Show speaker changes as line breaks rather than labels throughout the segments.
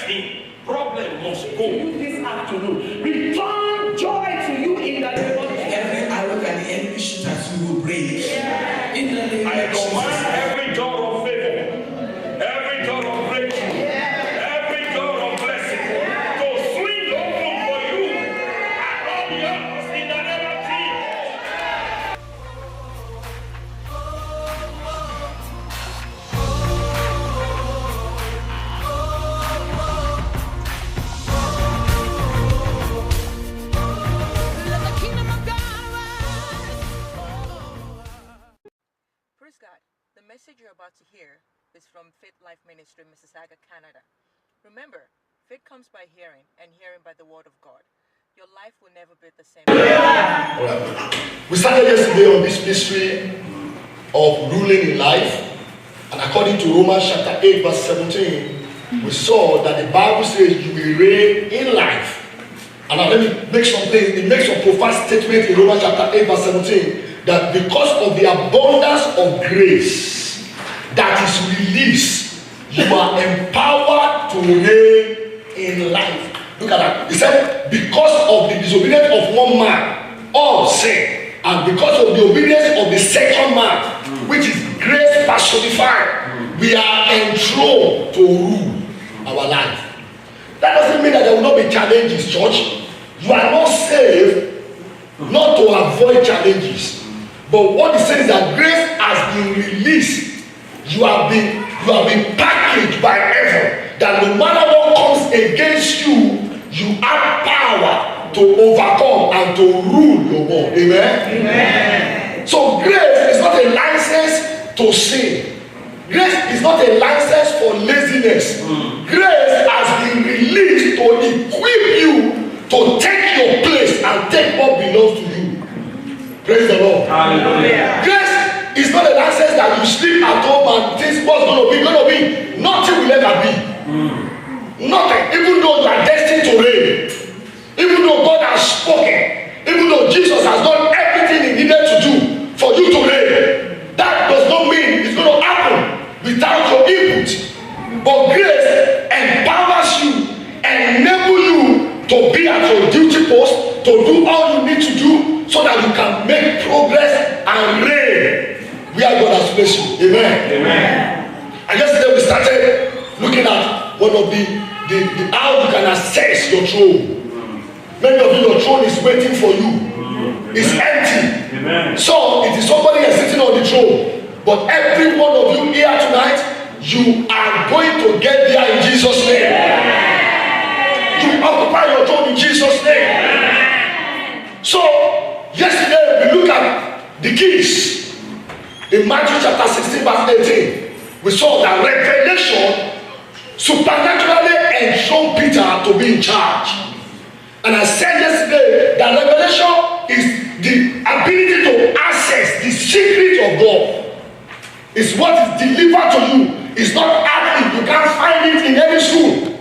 him. Problem must go.
This afternoon, return joy to you in the name of Jesus.
Every arrow that the enemy shoots at you will break. In the name
I
of Jesus.
command every door of favor, every door of breakthrough, every door of blessing to swing open for you and all yours in the name of Jesus.
Let the kingdom of God rise. Praise God. The message you're about to hear is from Faith Life Ministry, Mississauga, Canada. Remember, faith comes by hearing, and hearing by the word of God. Your life will never be the same.
We started yesterday on this mystery of ruling in life, and according to Romans chapter 8 verse 17, we saw that the Bible says you will reign in life. And now let me make something, it makes a profound statement in Romans chapter 8 verse 17, that because of the abundance of grace that is released, you are empowered to reign in life. Look at that. He said, because of the disobedience of one man, all sin, and because of the obedience of the second man, which is grace personified, we are enthroned to rule our life. That doesn't mean that there will not be challenges, church. You are not saved not to avoid challenges. But what he says is that grace has been released. You have been packaged by heaven. That no matter what comes against you, you have power to overcome and to rule your world. Amen? Amen. So grace is not a license to sin. Grace is not a license for laziness. Grace has been released to equip you to take your place and take what belongs to you. Praise the Lord. Hallelujah. Grace is not a license that you sleep at home and think what's going to be. Nothing will ever be. Nothing. Even though you are destined to reign, even though God has spoken, even though Jesus has done everything he needed to do for you to reign, that does not mean it's going to happen without your input. But grace empowers you, enable you to be at your duty post, to do all you need to do so that you can make progress and reign where God has placed you. Amen. Amen. And yesterday we started looking at one of the how you can access your throne. Many of you, your throne is waiting for you. It's empty. Amen. So it is somebody else sitting on the throne. But every one of you here tonight, you are going to get there in Jesus' name. You occupy your throne in Jesus' name. So yesterday we looked at the keys. In Matthew chapter 16 verse 18, we saw that revelation supernaturally enthroned Peter to be in charge. And I said yesterday that revelation is the ability to access the secret of God. It's what is delivered to you. It's not earthly. You can't find it in any school.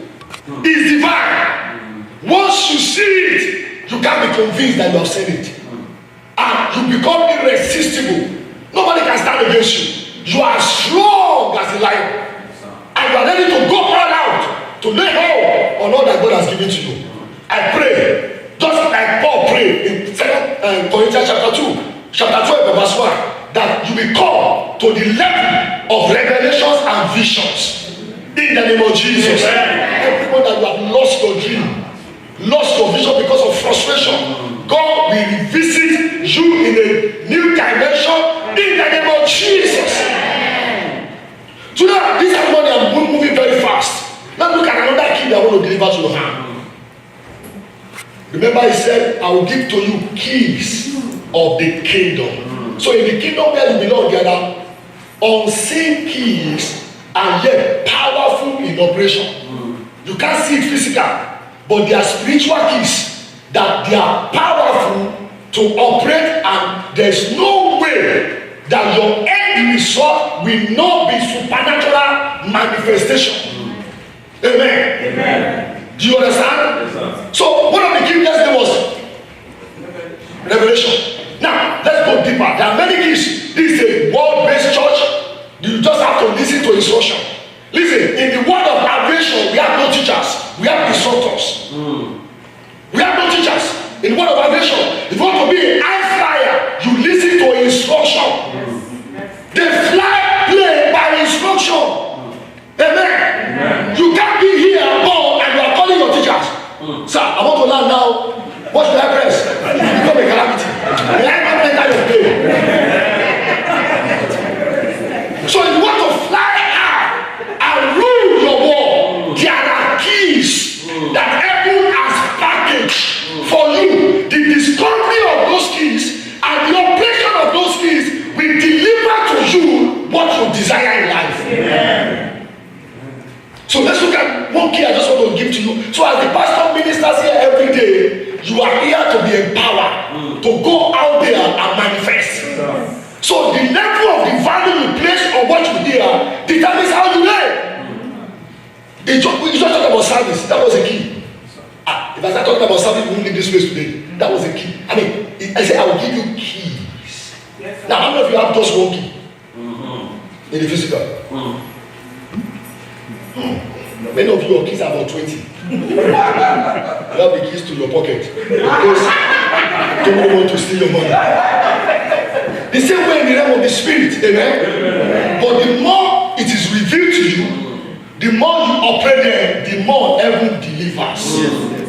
It's divine. Once you see it, you can't be convinced that you have seen it. And you become irresistible. Nobody can stand against you. You are strong as a lion. And you are ready to go all out to lay hold on all that God has given to you. I pray, just like Paul prayed in 2 Corinthians chapter 2, chapter 12, verse 1, that you will come to the level of revelations and visions in the name of Jesus. Everyone that you have lost your dream, lost your vision because of frustration, God will revisit you in a new dimension in the name of Jesus. So now, this morning I'm moving very fast. Now look at another key that I want to deliver to your hand. Remember, he said, I will give to you keys of the kingdom. So in the kingdom where you belong, there are unseen keys and yet powerful in operation. You can't see it physical, but they are spiritual keys that they are powerful to operate, and there's no way that your end result will not be supernatural manifestation. Amen. Amen. Do you understand? Yes, so one of the keys yesterday was revelation. Now let's go deeper. There are many keys. This is a world-based church. You just have to listen to instruction. Listen, in the world of aviation, we have no teachers. What should I press? Become a calamity. May I not enter your plane? So if you want to fly high and rule your world, there are keys that heaven has packaged for you. The discovery of those keys and the operation of those keys will deliver to you what you desire in life. Amen. So let's look at one key I just want to give to you. So as the pastor ministers here every day, you are here to be empowered to go out there and manifest. So the level of the value you place on what you hear determines how you learn. We just talked about service. That was a key. If I start talking about service, we won't leave this place today. That was a key. I mean, I said I will give you keys. Now, how many of you have just one key in the physical? Many of your keys are about 20. You have the keys to your pocket because don't want to steal your money. The same way in the realm of the spirit, amen? But the more it is revealed to you, the more you operate there, the more heaven delivers.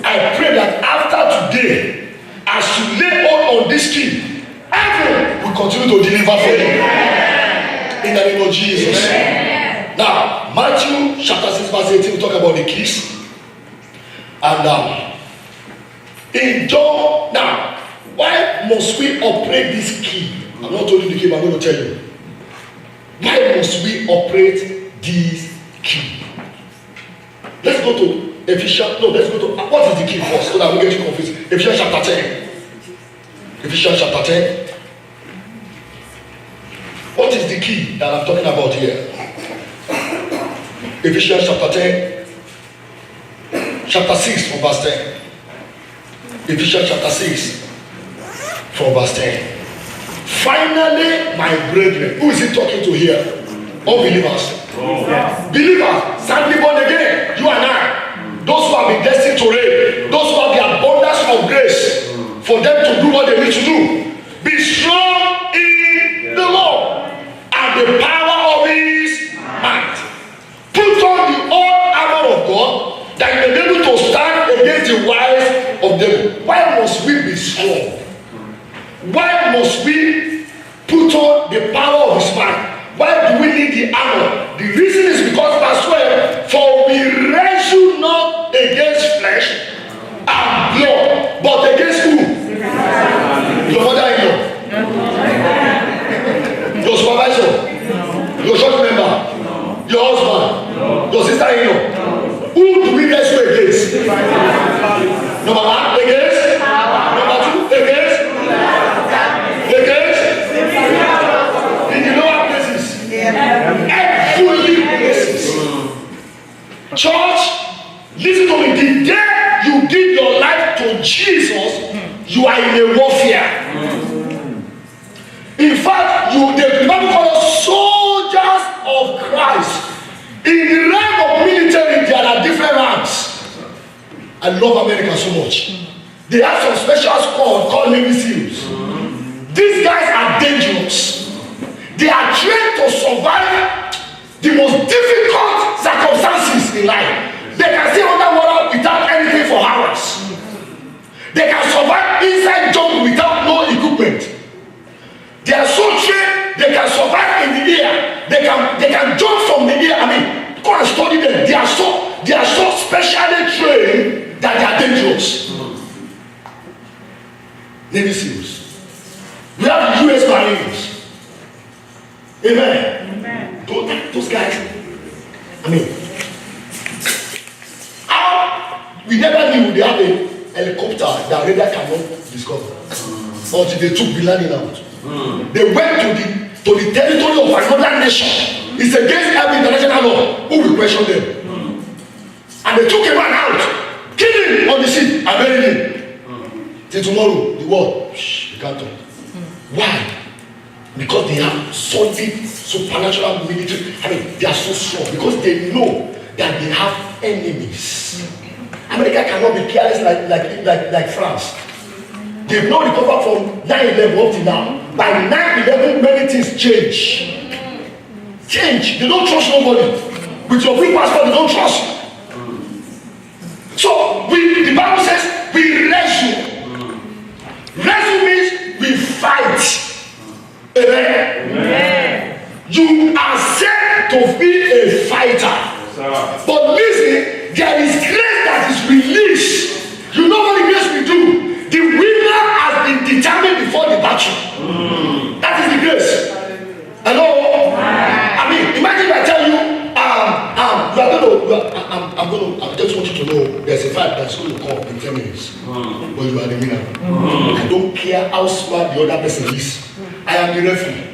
I pray that after today, as you lay hold on this key, heaven will continue to deliver for you. In the name of Jesus. Now, Matthew chapter 6 verse 18, we talk about the keys. And in John, now, why must we operate this key? I'm not telling you the key, but I'm going to tell you. Why must we operate this key? Let's go to Ephesians. No, let's go to what is the key first so that we get you confused. Ephesians chapter 10. Ephesians chapter 10. What is the key that I'm talking about here? Ephesians chapter 10, chapter 6 from verse 10. Ephesians chapter 6 from verse 10. Finally, my brethren, who is he talking to here? Unbelievers. Believers, sadly born again, you and I. Those who have been destined to reign, those who have the abundance of grace for them to do what they need to do. Be strong in the Lord and the power of his might. Put on the whole armor of God that you may be able to stand against the wiles of them. Why must we be strong? Why must we put on the power of his might? Why do we need the armor? The reason is because verse 12, for we wrestle not against flesh and blood, but against who? Your mother-in-law, your supervisor, your church member, your husband, your sister-in-law. Who do we wrestle against? Number one, against. Number two, against. Against. In the lower places. Heavenly places. Church, listen to me. The day you give your life to Jesus, you are in a warfare. In fact, the Bible calls us soldiers of Christ. In the rank of military, there are different ranks. I love America so much. They have some special squad called Navy SEALs. These guys are dangerous. They are trained to survive the most difficult circumstances in life. They can stay underwater without anything for hours. They can survive inside jungle without no equipment. They are so trained, they can survive in the air. They can jump from the air. I mean, go and study them. They are so specially trained that they are dangerous. Navy SEALs. We have the US Marines. Amen. Those guys. I mean, we never knew they have a helicopter that radar cannot discover until they took the landing out. They went to the territory of another nation. It's against every international law. Who will question them? And they took a man out, killed him on the sea, and buried him. Till tomorrow, the world, they can't talk. Why? Because they have solid supernatural military. I mean, they are so strong because they know that they have enemies. America cannot be careless like France. They've not recovered from 9/11 up to now. By 9/11, many things change. They don't trust nobody. With your free passport, they don't trust you. So the Bible says we wrestle to be a fighter. But listen, there is grace that is released. You know what the grace will do? The winner has been determined before the battle. That is the grace. Hello? I mean, imagine if I tell you, I just want you to know there's a fight that's going to come in 10 minutes. But you are the winner. I don't care how smart the other person is. I am the referee.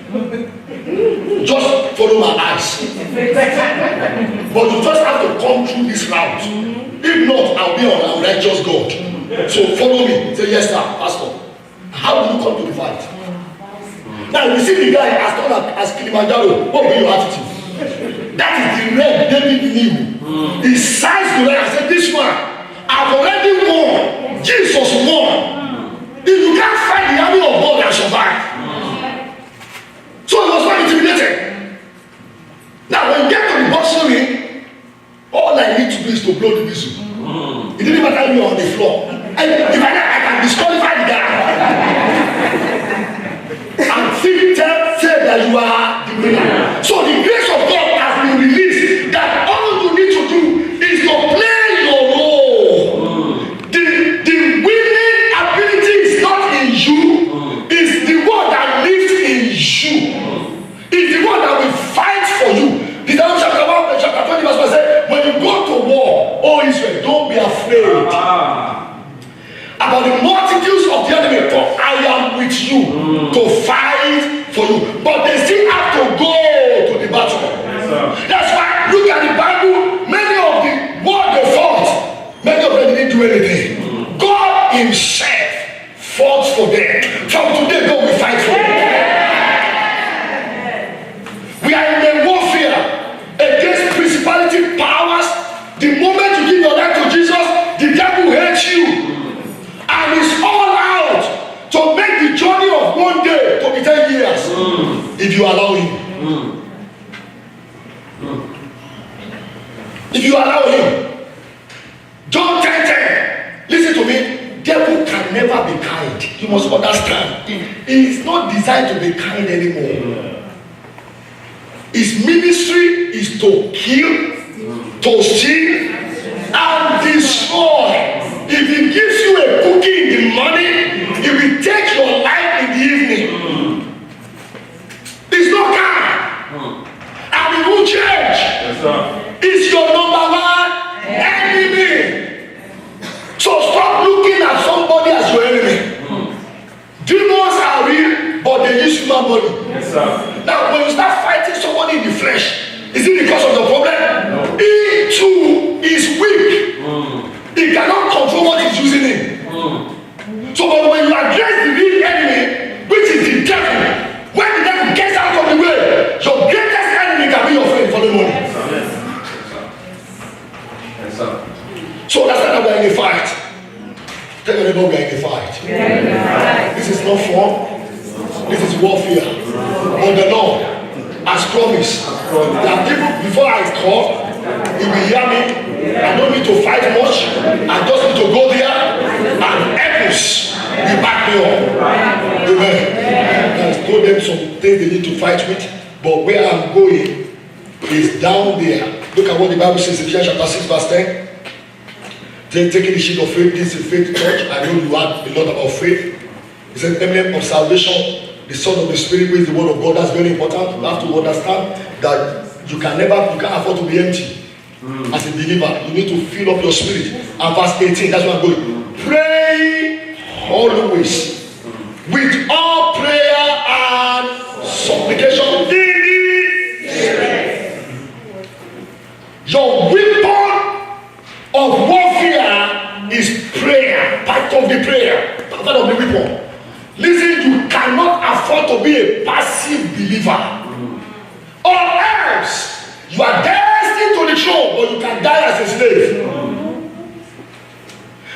Just follow my eyes. But you just have to come through this route. If not, I'll be on unrighteous God. So follow me. Say, yes, sir, Pastor. How do you come to the fight? Now, you see the guy as tall as Kilimanjaro. What will be your attitude? That is the red David knew. He sized the red and said, this one, I've already won. Jesus won. If you can't fight the army of God and survive. So he was not intimidated. Now, when you get to the boxing ring, all I need to do is to blow the whistle. It didn't matter if you're on the floor. And if I can disqualify the guy. And think say that you are the winner. So the grace of God has been released that all you need to do is to play your role. The winning ability is not in you, it's the one that lives in you. It's the one that will fight for you. The Bible chapter 20 verse 1 says, when you go to war, oh Israel, don't be afraid about the multitudes of the enemy, for I am with you to fight for you. But they still have to go to the battle. That's why look at the Bible. Many of the war they fought, many of them didn't do anything. God himself fought for them. From today, God will fight for them. We are in a warfare against principality powers. The moment you give your life to Jesus, the devil hates you. And it's all out to make the journey of one day to be 10 years. If you allow him. If you allow him. John 10:10. Listen to me. Devil can never be kind. You must understand. He is not designed to be kind anymore. His ministry is to kill, to steal, and destroy. If he gives you a cookie in the morning, he will take your life in the evening. It's not kind. And it will change. It's your number one enemy. So stop looking at somebody as your enemy. Demons are real, but they use human body. Now, when you start fighting somebody in the flesh, is it because of the problem? No. He too is weak. He cannot control what he's using in. So when you address the real enemy, which is the devil, when the devil gets out of the way, your greatest enemy can be your friend for the morning. So that's why we are in a fight. Tell your neighbor we are in a fight. This is not fun. This is warfare. But the Lord has promised that people before I call, he will hear me. I don't need to fight much. I just need to go there and heavens will back me up. Amen. I told them some things they need to fight with, but where I'm going is down there. Look at what the Bible says in Ephesians chapter 6 verse 10. Then taking the sheet of faith, this is faith church. I know you had a lot about faith. It's an emblem of salvation. The Son of the Spirit, which is the word of God. That's very important. You have to understand that you can't afford to be empty. As a believer, you need to fill up your spirit. And verse 18, that's what I'm going. Pray always with all prayer and supplication in the Spirit. Your weapon of warfare is prayer. Part of the prayer. Part of the weapon. Listen, you cannot afford to be a passive believer. Or else you are destined to the throne, but you can die as a slave.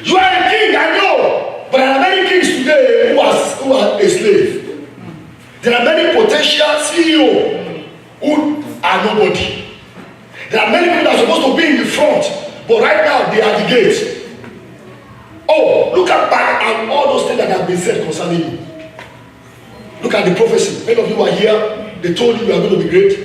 You are a king, I know, but there are many kings today who are a slave. There are many potential CEOs who are nobody. There are many people that are supposed to be in the front, but right now they are the gate. Oh, look at back and all those things that have been said concerning you. Look at the prophecy. Many of you are here, they told you you are going to be great.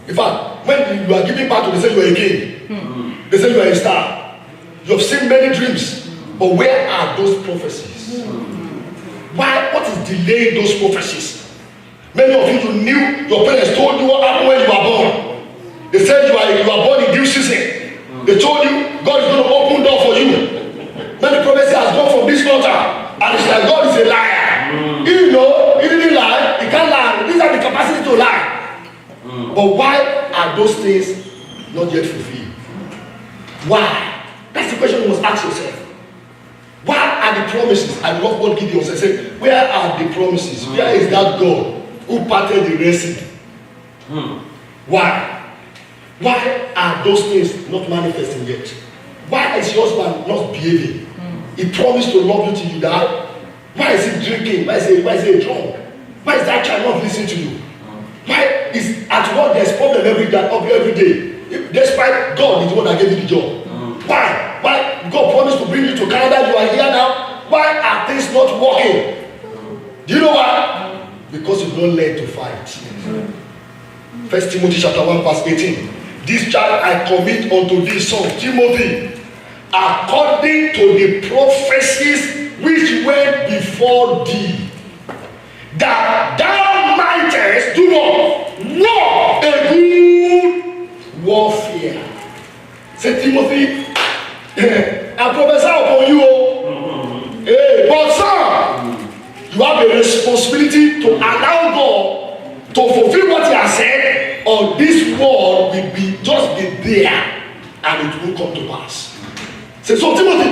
In fact, when you are giving birth to, they say you are a king. They say you are a star. You have seen many dreams, but where are those prophecies? Why? What is delaying those prophecies? Many of you knew, your parents told you what happened when you were born. They said you are born in due season. They told you God is going to open door for you. Many prophecies has gone from this altar, and it's like God is a liar. You know, he didn't lie, he can't lie. These are the capacity to lie. But why are those things not yet fulfilled? Why? That's the question you must ask yourself. Why are the promises? I love what Gideon said. Say, where are the promises? Where is that God who parted the Red Sea? Why? Why are those things not manifesting yet? Why is your husband not behaving? He promised to love you till you die. Why is he drinking? Why is he drunk? Why is that child not listening to you? Why is at work there's problem every day? Despite God is the one that gave you the job. Why? Why God promised to bring you to Canada? You are here now. Why are things not working? Do you know why? Because you don't learn to fight. 1 Timothy chapter 1 verse 18. This child I commit unto thee, son Timothy, according to the prophecies which went before thee, that thou mightest do what? War a good warfare. Say, Timothy, I prophesy upon you. Hey, but sir, you have a responsibility to allow God to fulfill what he has said, or this world will be just be there and it will come to pass. Say, so Timothy,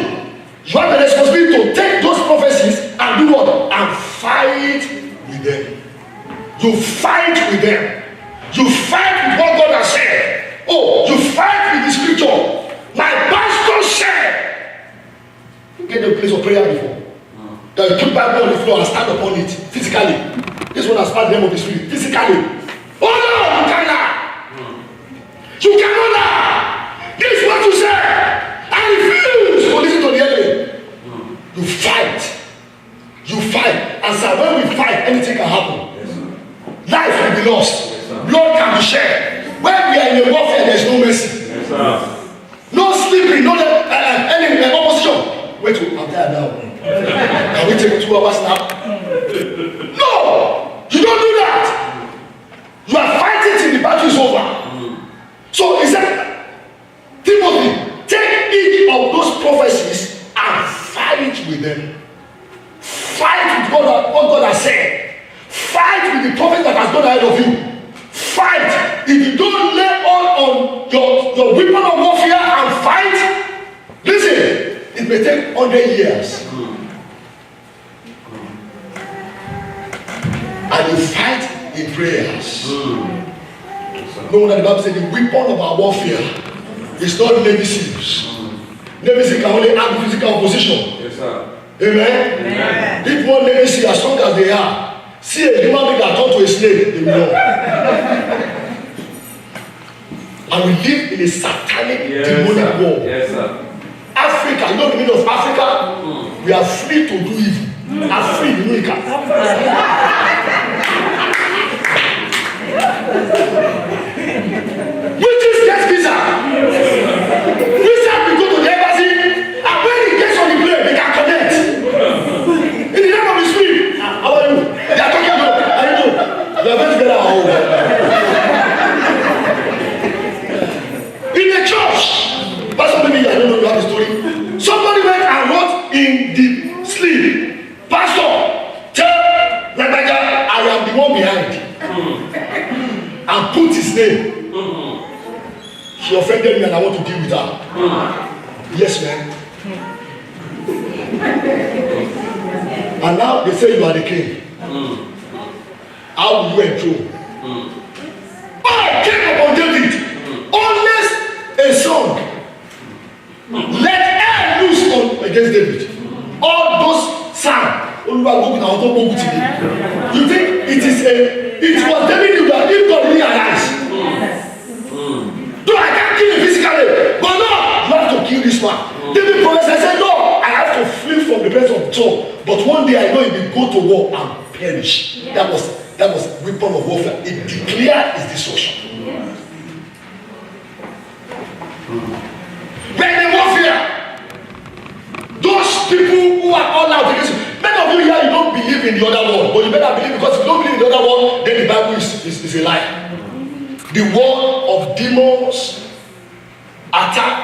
you have a responsibility to take those prophecies and do what? And fight with them. You fight with them. You fight with what God has said. Oh, you fight with the scripture. My pastor said. You get the place of prayer before. That you put Bible on the floor and stand upon it physically. This one has passed the name of the spirit physically. Oh no, you cannot. You cannot lie. This is what you say. I refuse to listen to the enemy. You fight. You fight. And so when we fight, anything can happen. Yes, life will be lost. Yes, blood can be shed. When we are in a warfare, there is no mercy. Yes, no sleeping, no any opposition. Wait till I'm there now. Can we take 2 hours now? No! You don't do that. You are fighting till the battle is over. So he said, Timothy, take each of those prophecies and fight with them. Fight with what God has said. Fight with the prophet that has gone ahead of you. Fight. If you don't lay on your weapon of warfare and fight, listen, it may take 100 years. And you fight in prayers. No wonder the Bible said the weapon of our warfare is not Navy SEALs. Navy SEALs can only have physical opposition. Yes, sir. Amen? Amen. If one Navy SEAL, as strong as they are, see a human being that turned to a slave, they will know. And we live in a satanic, demonic world. Yes, sir. Africa, you know the meaning of Africa? We are free to do evil. Are free, you know you can. Witches get visa. Visa will go to the embassy, and when he gets on the plane, they can connect. In the name of the spirit, how are you? They are talking about, how you doing? You are very together at home. In the church, Pastor, maybe I don't know you have the story. Somebody went and wrote in the sleeve, Pastor, tell Rebecca I am the one behind. And put his name. She offended me and I want to deal with her. Yes, ma'am. And now they say you are the king. How will you enthrone? I came upon David. Always a song. Let air loose on against David. All those sound. You think it was David that if God really arise? No, I can't kill him physically. But no, you have to kill this man. David prophesied, I said, no, I have to flee from the presence of Saul. But one day I know he will go to war and perish. That was weapon of warfare. It declared his destruction. When they warfare, those people who are all out against you, many of you here, you don't believe in the other world, but you better believe, because if you don't believe in the other world, then the Bible is a lie. The world of demons attack.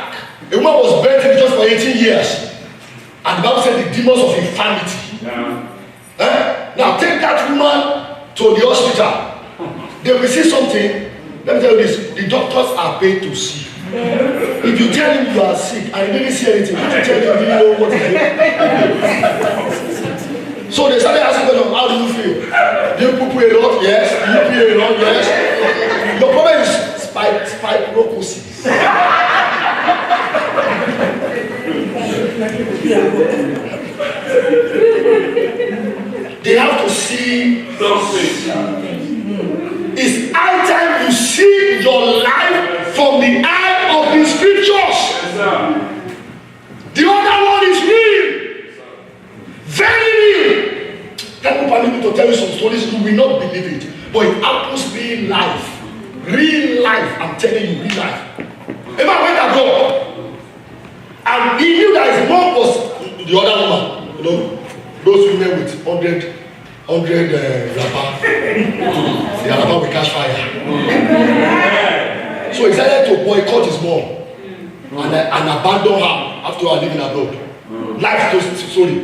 A woman was buried just for 18 years, and the Bible said the demons of infirmity. Now take that woman to the hospital. They will see something. Let me tell you this: the doctors are paid to see. If you tell him you are sick and he didn't see anything, you tell him you didn't know what is it. So they started asking them, how do you feel? Do you poo a lot? Yes. Do you pee a lot? Yes. Your problem is spirochosis. They have to see something. It's high time you see your life from the eye of the scriptures. Yes, the other one is real. Very real. That will permit me to tell you some stories, you will not believe it. But it happens real life. Real life. I'm telling you, real life. A man went abroad, and he knew that his mom was the other woman. You know, those women with 100 rapper. The rapper will catch fire. So he decided to boycott his mom and abandon her after her living abroad. Life story.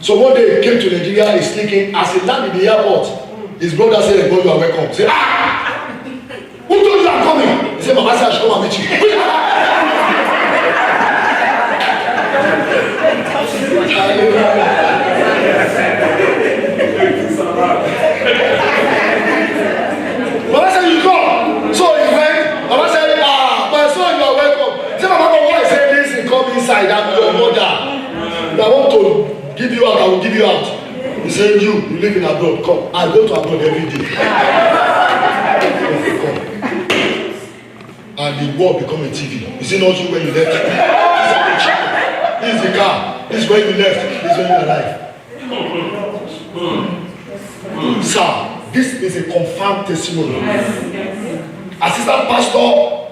So one day he came to Nigeria, he's sneaking. As he landed in the airport, his brother said, "Boy, you are welcome." He said, who told you I'm coming? He said, "Mama said I should come and meet you." Mama said, "You come." So he went. Mama said, "My son, you are welcome." He said, "Mama, why say this and come inside? I'm your mother. I want to give you out, I will give you out." He said, you live in abroad, come. I go to abroad every day. And the world become a TV. You see not you when you left. This is the car. This is when you left. This is when you arrived. Sir, this is a confirmed testimony. Assistant pastor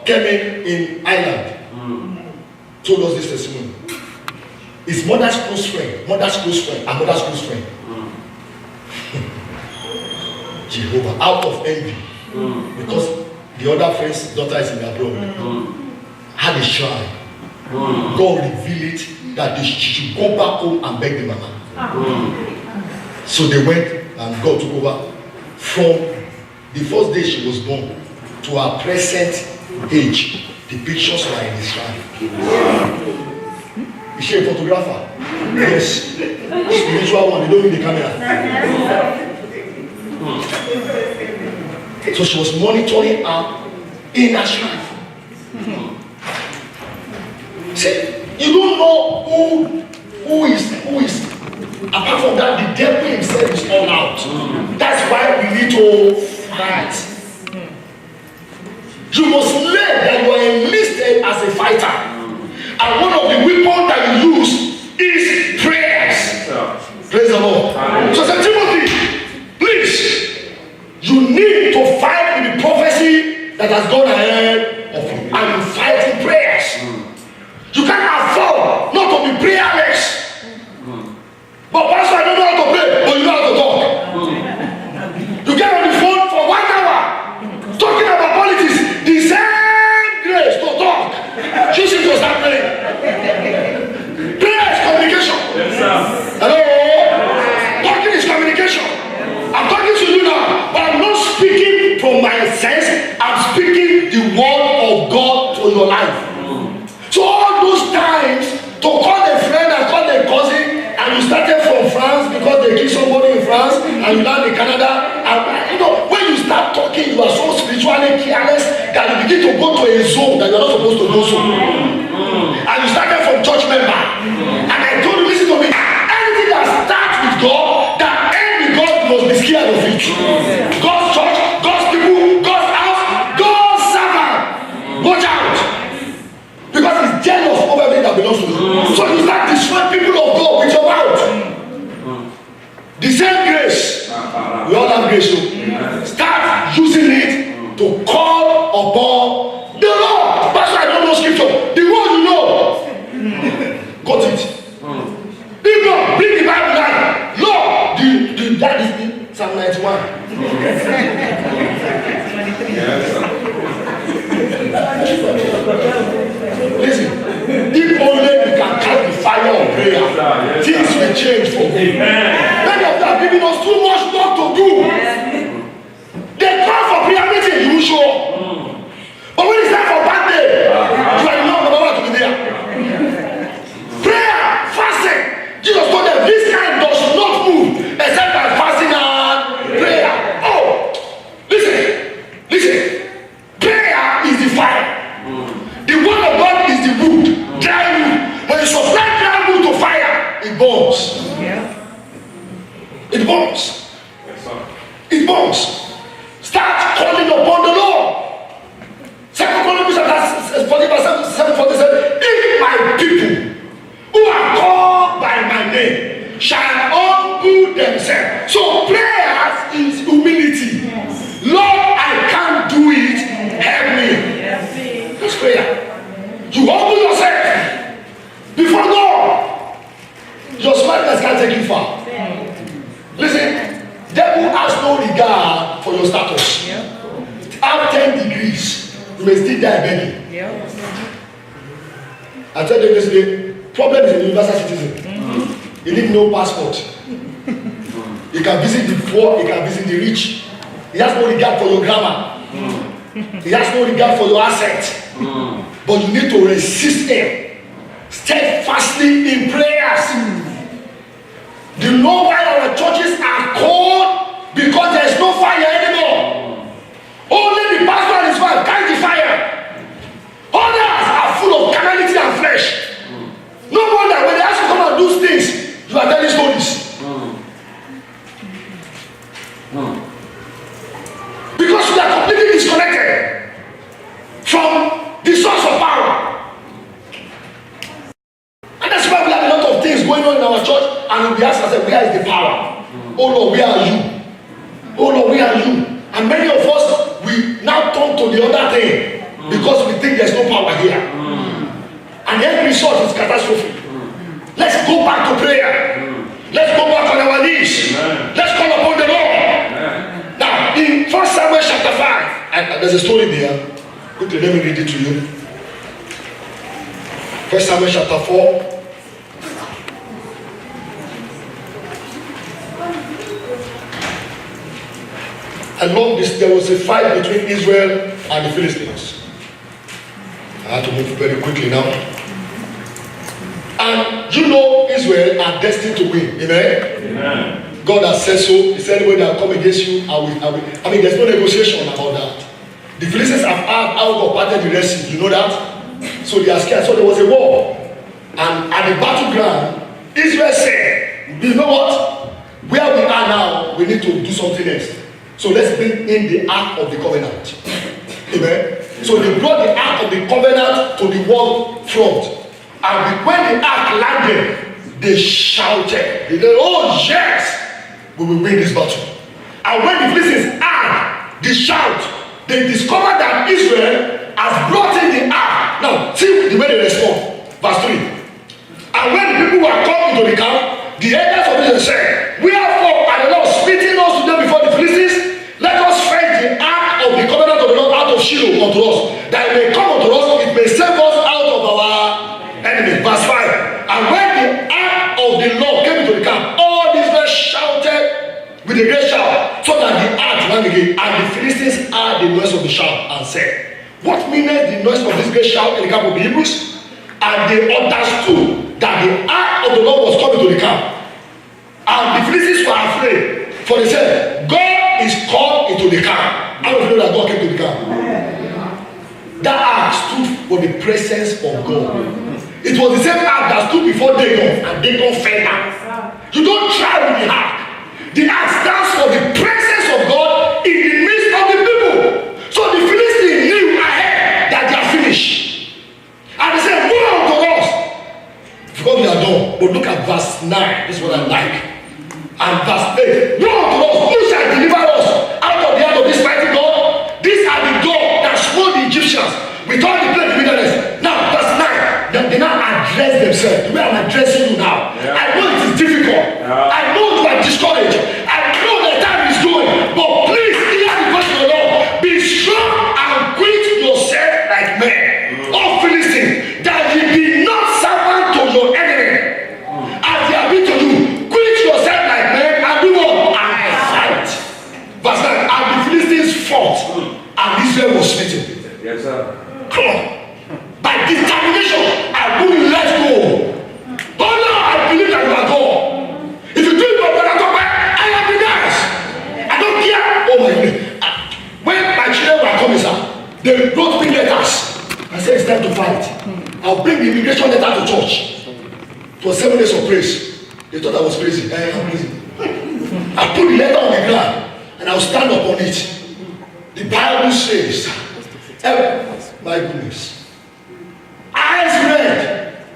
came in Ireland, told us this testimony. His mother's close friend, and mother's close friend. Jehovah, out of envy, because the other friend's daughter is in abroad, had a shrine. God revealed it that she should go back home and beg the mama. So they went and God took over. From the first day she was born to her present age, the pictures were in the shrine. Is she a photographer? Yes. Spiritual one, they don't need the camera. So she was monitoring her in her shrine. See, you don't know who is. Apart from that, the devil himself is all out. That's why we need to fight. You must learn that you are enlisted as a fighter. And one of the weapons that you use is prayers. Praise the Lord. So St. Timothy, please, you need to fight with the prophecy that has gone ahead of you. And you fight in prayers. You can't afford not to be prayerless. But Pastor, I don't know how to pray, but you know how to talk. You get on the phone for 1 hour talking about politics. The same grace to talk. Choose it to start praying. Prayer is communication. Yes, sir. Hello? Talking is communication. I'm talking to you now, but I'm not speaking from my sense. I'm speaking the word of God to your life. So all those times to call a friend and call a cousin, and you started from France because they killed somebody in France, and you land in Canada, and you know, when you start talking, you are so spiritually careless that you begin to go to a zone that you are not supposed to go to. And you started from church member, and I told you, listen to me, anything that starts with God, that ends with God, must be scared of it. God's church, God's people, God's house, God's servant. Watch out, because he's jealous over everything that belongs to you. So you start destroying people of God with your mouth. The same grace, we all have grace too. Start using it to call upon the Lord. Pastor, I don't know scripture. I told you yesterday, problem is a universal citizen. You need no passport. You can visit the poor, you can visit the rich. He has no regard for your grammar. He has no regard for your asset. But you need to resist him steadfastly in prayers. Do you know why our churches are cold? Because there is no fire anymore. Only the pastor and his wife carry the fire. Others are full of carnality and flesh. No wonder when they ask you to come and do things, you are telling stories. Because you are completely disconnected from the source of power. And that's why we have a lot of things going on in our church, and we ask ourselves, where is the power? Oh Lord, where are you? Oh Lord, where are you? And many of us, we now turn to the other thing because we think there's no power here. And the end result is catastrophe. Let's go back to prayer. Let's go back on our knees. Let's call upon the Lord. Now, in 1 Samuel chapter 5, and there's a story there. Quickly, let me read it to you. 1 Samuel chapter 4. Along this, there was a fight between Israel and the Philistines. I have to move very quickly now. And you know Israel are destined to win. Amen? Amen. God has said so. He said, when they come against you, I will. I mean, there's no negotiation about that. The Philistines have had how God parted the Red Sea. You know that? So they are scared. So there was a war. And at the battleground, Israel said, you know what? Where we are now, we need to do something else. So let's bring in the Ark of the Covenant. Amen. So they brought the Ark of the Covenant to the wall front. And when the Ark landed, they shouted. They said, oh yes, we will win this battle. And when the Philistines heard the shout, they discovered that Israel has brought in the Ark. Now, see the way they respond. Verse 3. And when the people were come into the camp, the elders of Israel said, wherefore are the Lord splitting us today before the Philistines? Let us fetch the Ark of the Covenant of the Lord out of Shiloh unto us, that it may come unto us, it may save us out of our enemy. Verse 5. And when the Ark of the Lord came into the camp, all Israel shouted with a great shout, so that the Ark ran again. And the Philistines heard the noise of the shout and said, what meaneth the noise of this great shout in the camp of the Hebrews? And they understood that the Ark of the Lord was coming to the camp. And the Philistines were afraid, for they said, God is called into the camp. How do you know that God came to the camp? That ark stood for the presence of God. It was the same ark that stood before Dagon, and Dagon fell down. You don't try with the ark. The ark stands for the presence of God in the midst of the people. So the Philistines knew ahead that they are finished. And they said, move on to us. Because we are done. But look at verse 9. This is what I like. And verse 8. Move on to us. Who shall deliver us out of the hand of this mighty God? These are the God that smote the Egyptians with all the plague wilderness. Now, verse 9. They now address themselves. The way I'm addressing you now. Yeah. I know it is difficult. Yeah. I know you are discouraged. I know the time is going. But please, hear the voice of the Lord. Be strong and quit yourself like men. All Philistines, that ye be not servant to your enemy. As they have been to you, quit yourself like men and do what? And fight. Verse 9. And the Philistines fought, and Israel was smitten.
Yes, sir.
Come on. By determination, I won't let go. Oh no, I believe that you are God. If you do it for brother Tope, I am the guys. I don't care. Oh my goodness. When my children were coming, sir, they wrote me letters. I said it's time to fight. I'll bring the immigration letter to church. It was 7 days of praise. They thought I was crazy. I'm crazy. I put the letter on the ground and I'll stand up on it. The Bible says, my goodness. Eyes red.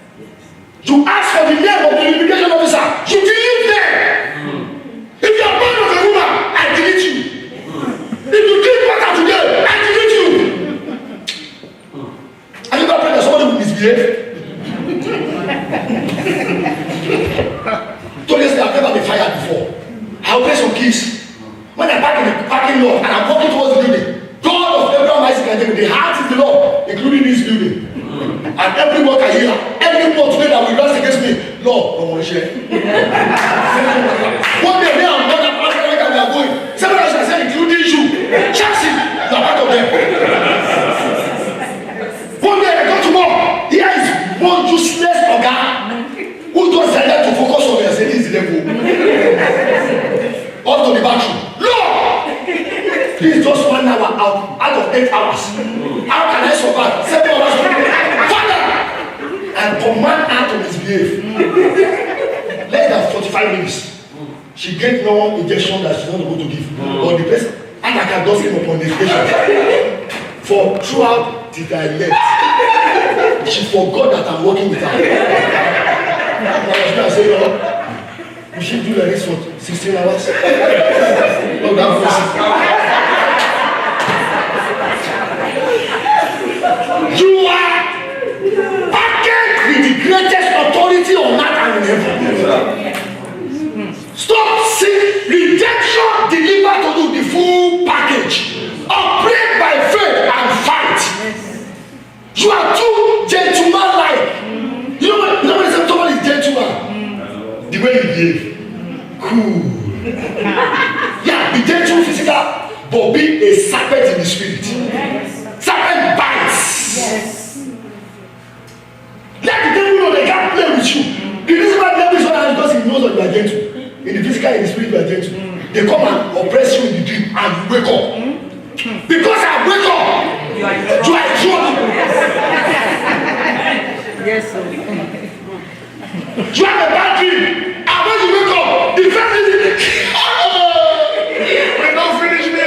You ask for the name of the immigration officer. You delete them. If you are born of a woman, I delete you. If you drink water today, I delete you. Are you going to pray that somebody will misbehave? So yesterday I've never been fired before. I'll play some keys. When I park in the parking lot and I'm walking towards the building, God of Abraham, Isaac, and Jacob, the heart is the Lord, including Israel. one useless organ who just decided to focus on their studies level. Up to the bathroom. No! Please just 1 hour out of 8 hours. How can I survive? 7 hours. Father! And command her to misbehave. Less than 45 minutes. She gave no injection that she's not able to give. But the person, and I can dust him upon the patient. For throughout the left, she forgot that I'm working with her. I was saying, oh, we should do like this for 16 hours. Oh, that you are packaged with the greatest authority on earth and in heaven. Stop seeing redemption delivered to you the full package. Operate by faith and fight. You are too gentleman-like. You know when somebody is gentleman? The way you behave. Cool. Yeah, be gentle physical, but be a serpent in the spirit. Serpent bites. Let the devil know they can't play with you. The reason why the devil is not because he knows that you are gentle. In the physical, in the spirit, you are gentle. They come and oppress you in the dream and you wake up. Because I wake up, you are in trouble.
Yes, sir.
You have a bad dream, and when you wake up, the first thing is, they don't finish me.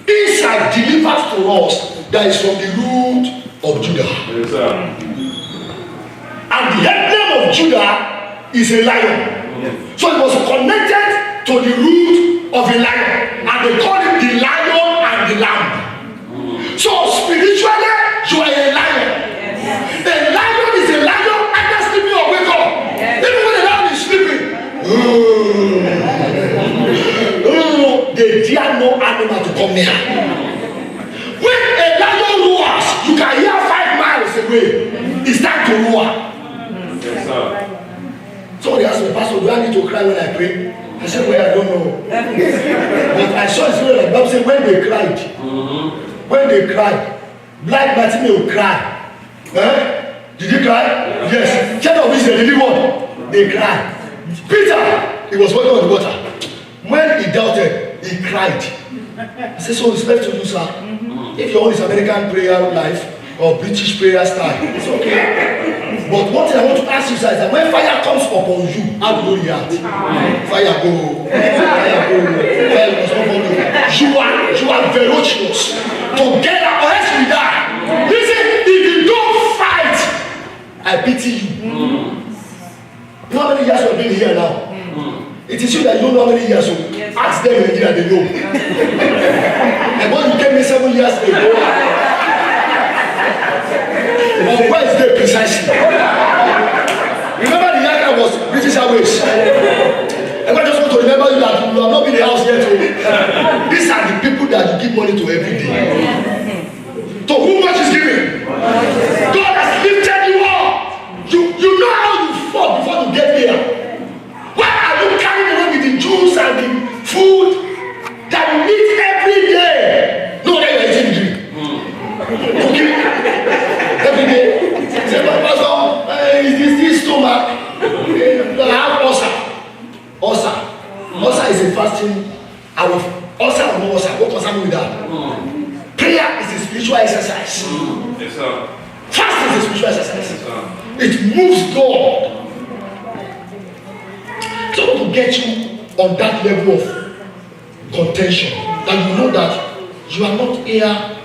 These are delivered to us that is from the root of Judah.
Yes, sir.
And the head name of Judah is a lion. So it was connected to the root of a lion, and they call it the lion and the lamb. So spiritually, you are a lion. A lion is a lion, either sleeping or wake up. Even when the lion is sleeping, they dare no animal to come near. When a lion roars, you can hear 5 miles away. It's time to roar.
Yes, sir.
Somebody asked me, Pastor, do I need to cry when I pray? I said, well, I don't know. But I saw it like Bible said when they cried. When they cried, blind Bartimaeus will cry. Did he cry? Yes. Church of Israel, did he what? They cried. Peter, he was walking on the water. When he doubted, he cried. I said, so it's left to you, sir. If your own is American prayer life or British prayer style, it's okay. But one thing I want to ask you, sir, is that when fire comes upon you, how do you react? Fire go. Fire go. Fire must not follow you. You are ferocious. Together or else we die. Listen, if you don't fight, I pity you. You know how many years you have been here now? It is you that you don't know how many years. So ask them in Nigeria, they know. And when you came here 7 years ago, on Wednesday precisely. Remember the year that was British Airways. And I just want to remember you that you have not been in the house yet. These are the people that you give money to every day. To whom much is given? God has lifted you up. You know how you fought before you get here. Why are you carrying away with the juice and the food that you eat every day? No, that you are eating drink. Cooking every day. Say, Pastor, is this stomach? I have ulcer. Ulcer is a fasting. Ulcer or no ulcer, what concern me with that? Prayer is a spiritual exercise.
Yes, sir.
Fasting is a spiritual exercise.
Yes, sir.
It moves God. So to get you on that level of contention, that you know that you are not here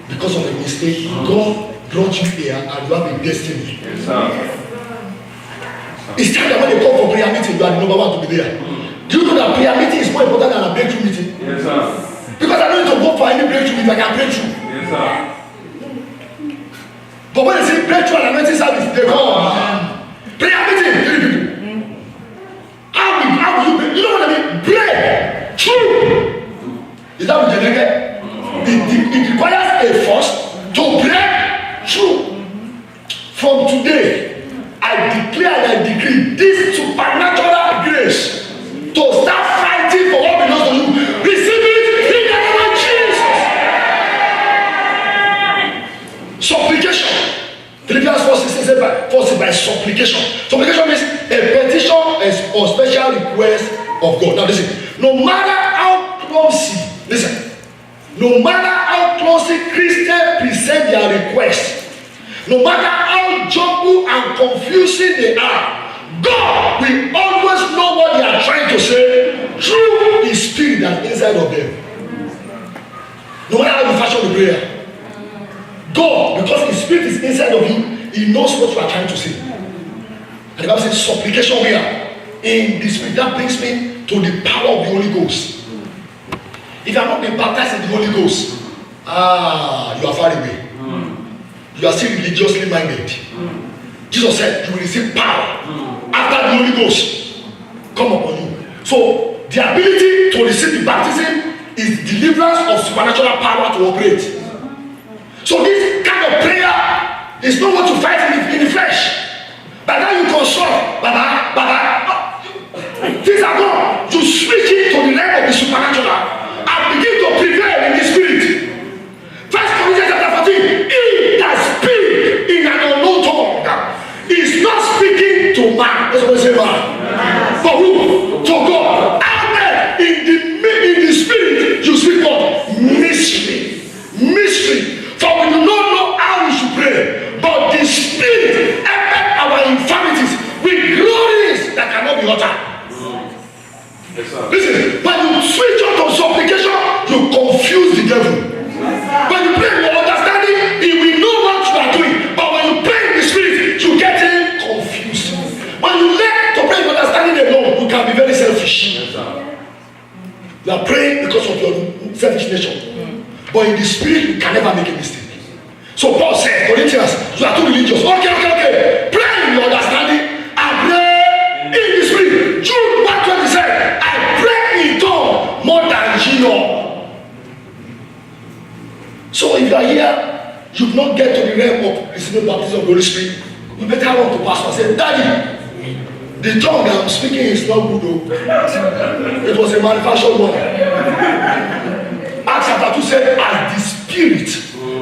because of a mistake. God brought you here and you have a destiny.
Yes, sir.
It's time that when they come for prayer meeting, you are the number one to be there. Do you know that prayer meeting is more important than a breakthrough meeting?
Yes, sir.
Because I don't need to go for any breakthrough meeting, I can breakthrough.
Yes, sir.
But when they say breakthrough and anointing service, they come. Prayer meeting, 3 people. How will you break? You know what I mean? Break through. Is that what you're getting? It requires a force to break through. From today, I declare and I decree this supernatural grace to start fighting for what belongs to you. Receive it in the name of Jesus. supplication. Supplication means a petition or special request of God. Now listen, no matter how clumsy, listen, no matter how clumsy Christians present their request, no matter how jumbled and confusing they are, God will always know what they are trying to say through the spirit that's inside of them. No matter how you fashion the prayer, God, because his spirit is inside of you, he knows what you are trying to say. And the Bible says supplication here in the spirit. That brings me to the power of the Holy Ghost. If you are not being baptized in the Holy Ghost, you are far away. You are still religiously minded. Jesus said you will receive power after the Holy Ghost come upon you. So the ability to receive the baptism is deliverance of supernatural power to operate. So this kind of prayer is not what you fight in the flesh. By the time you consult, Baba, things are gone. You switch it to the realm of the supernatural and begin to prevail in the spirit. 1 Corinthians chapter 14, he that speaks in an unknown tongue is not speaking to man. That's what I say, man. For who? To God. And in the spirit, you speak of mystery. Mystery. For we do not know how we should pray, but the spirit affects our infirmities with glories that cannot be uttered. Listen, when you switch on to supplication, you confuse the devil. When you pray with understanding, he will know what you are doing. But when you pray in the spirit, you get him confused. When you learn to pray with understanding alone, you can be very selfish. You are praying because of your selfish nature. But in the spirit, you can never make a mistake. So Paul said, Corinthians, you are too religious. Okay. Pray in your understanding and pray in the spirit. Jude 1:20 said, I pray in tongues more than ye know. So if you are here, you do not get to the realm of receiving baptism of the Holy Spirit, you better run to pastor and say, Daddy, the tongue I'm speaking is not good though. It was a manufactured one. Acts chapter 2 said, as the spirit.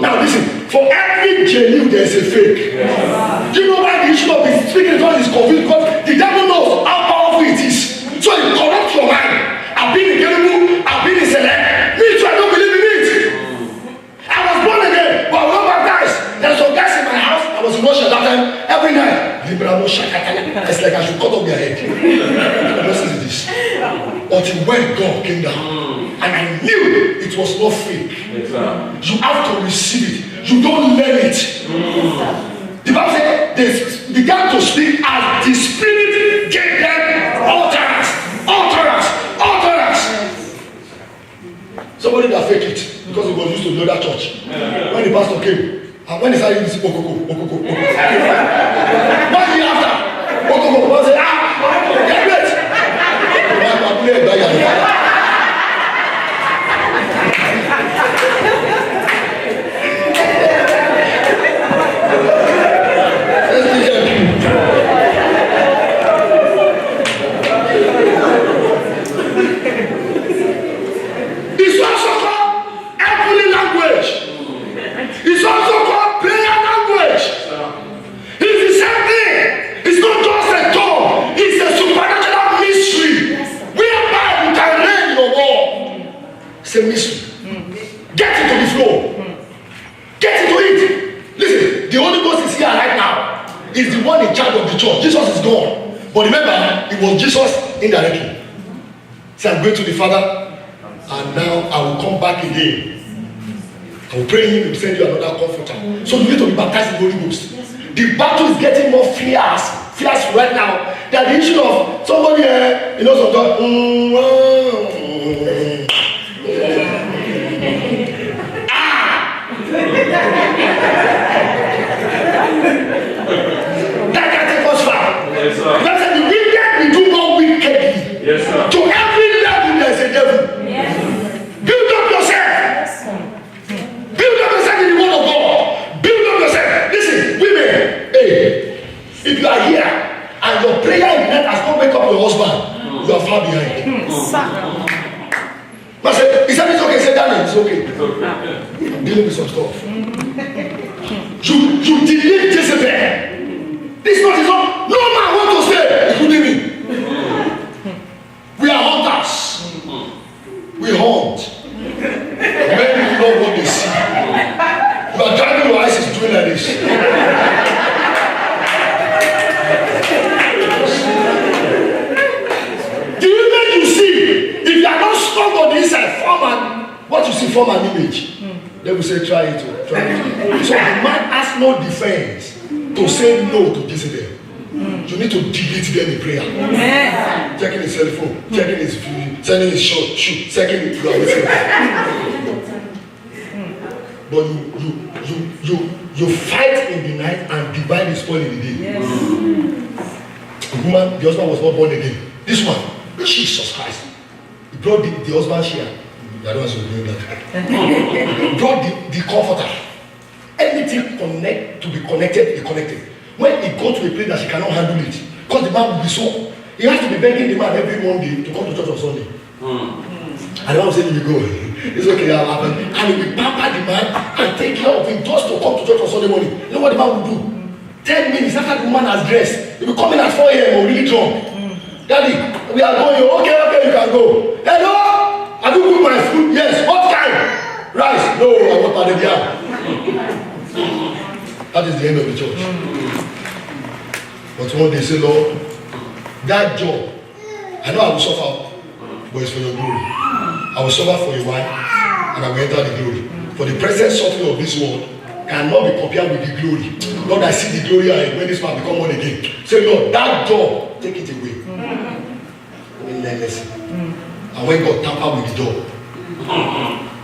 Now listen, for every genuine there is a fake. Do you know why the issue of the speaking in tongues is confused? Because the devil knows how powerful it is. So it corrupts your mind. I've been in Kerubu, I've been in Select. Me too, I don't believe in it. I was born again, but I was not baptized. There's some guys in my house. I was in Russia that time. Every night, it's like I should cut off their head. Listen to this. Until when God came down. And I knew it was not fake. Yes, you have to receive it. You don't learn it. The Bible said they began to speak as the Spirit gave them utterance. Somebody that faked it because he was used to another church. When the pastor came, and when he started this okoko. 1 year after, okoko said, get great. It's also called heavenly language. It's also called prayer language. It's the same thing. It's not just a tongue. It's a supernatural mystery. Whereby you can reign your war. It's a mystery. Get into the flow. Get into it. Listen, the Holy Ghost is here right now. He's the one in charge of the church. Jesus is gone. But remember, it was Jesus indirectly. So I'm going to the Father, and now I will come back again. I will pray him, he will send you another comforter. So you need to be baptized in the Holy Ghost. The battle is getting more fierce right now. That the issue of somebody, some God. That can take us far. Yes, sir. That's the wicked we do more wickedly. Yes, sir. To every level there's a devil. Yes. Build up yourself. Yes, build up yourself in the word of God. Build up yourself. Listen, women, if you are here and your prayer in the night has not wake up your husband, you are far behind. He said it's okay. Say Daniel, it's okay. I'm dealing with some stuff. You delete Jezebel. This not is not. No man want to say, including me. We are hunters. We hunt. Many people know what they see. You are driving your eyes is doing like this. The image you see, if you are not strong on the inside, form an what you see form an image. They will say try it. Try it. So the man has no defense to say no to Jezebel. You need to delete them in prayer. Checking his cell phone, checking his phone, sending his shot, shoot, checking it. You are waiting. But you fight in the night and divide the spoil in the day.
Yes.
The woman, the husband was not born again. This one, Jesus Christ. He brought the husband here. The other ones were doing that. He brought the comforter. Anything to be connected, be connected. When he go to a place that she cannot handle it, because the man will be so, he has to be begging the man every Monday to come to church on Sunday. And the man will say, you go. It's okay, I'll happen. And he will pamper the man and take care of him just to come to church on Sunday morning. You know what the man will do? 10 minutes after the woman has dressed, he will come in at 4 a.m. or really drunk. Daddy, we are going. Okay, you can go. Hello? Have you cooked my food? Yes. What kind? Rice? No, I want pounded yam. That is the end of the church. But one day say, Lord, that job, I know I will suffer, but it's for your glory. I will suffer for a while, and I will enter the glory. For the present suffering of this world cannot be compared with the glory. Lord, I see the glory when this man become one again. Say, Lord, that job, take it away. Lesson. And when God tamper with the job,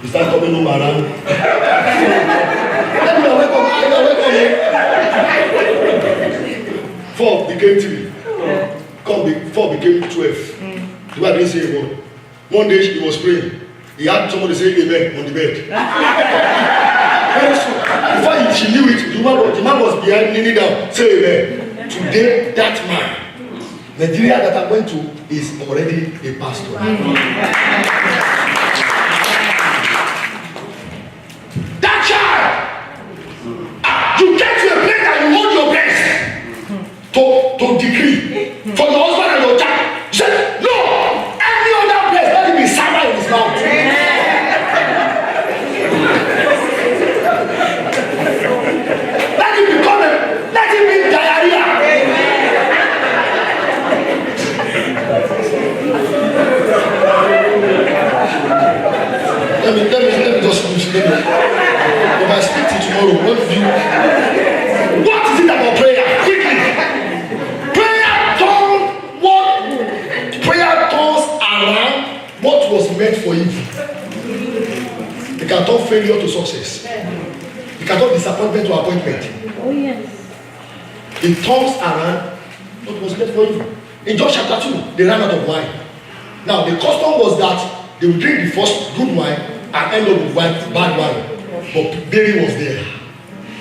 he start coming home around. Let me awake on. 4 became 3. 4 became 12. The Bible didn't say a word. One day he was praying. He had somebody say amen on the bed. Very soon, before she knew it, the man was behind, kneeling down, say amen. Today, that man, Nigeria that I went to, is already a pastor. That child, you get to a place that you hold your breath to decree for your husband and your child. You say, no, any other place, let it be sour in his mouth. Let it be diarrhea. Let me just finish. If I speak to you tomorrow, what is it about prayer? Quickly. Prayer turns around what was meant for evil. It can turn failure to success. It can turn disappointment to appointment.
Oh yes.
It turns around what was meant for evil. In John chapter 2, they ran out of wine. Now the custom was that they would drink the first good wine and end up with bad wine. But Mary was there.